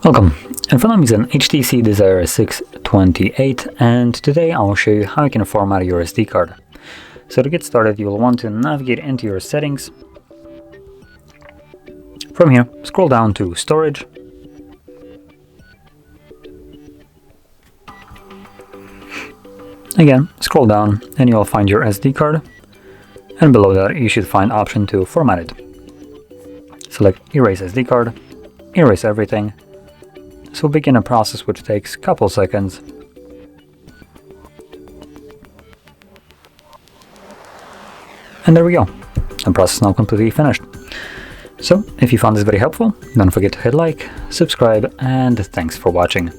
Welcome, in front of me is an HTC Desire 628, and today I will show you how you can format your SD card. So to get started, you will want to navigate into your settings. From here, scroll down to Storage. Again, scroll down and you will find your SD card, and below that you should find option to format it. Select Erase SD card, erase everything. This will begin a process which takes a couple seconds. And there we go. The process is now completely finished. So, if you found this very helpful, don't forget to hit like, subscribe, and thanks for watching.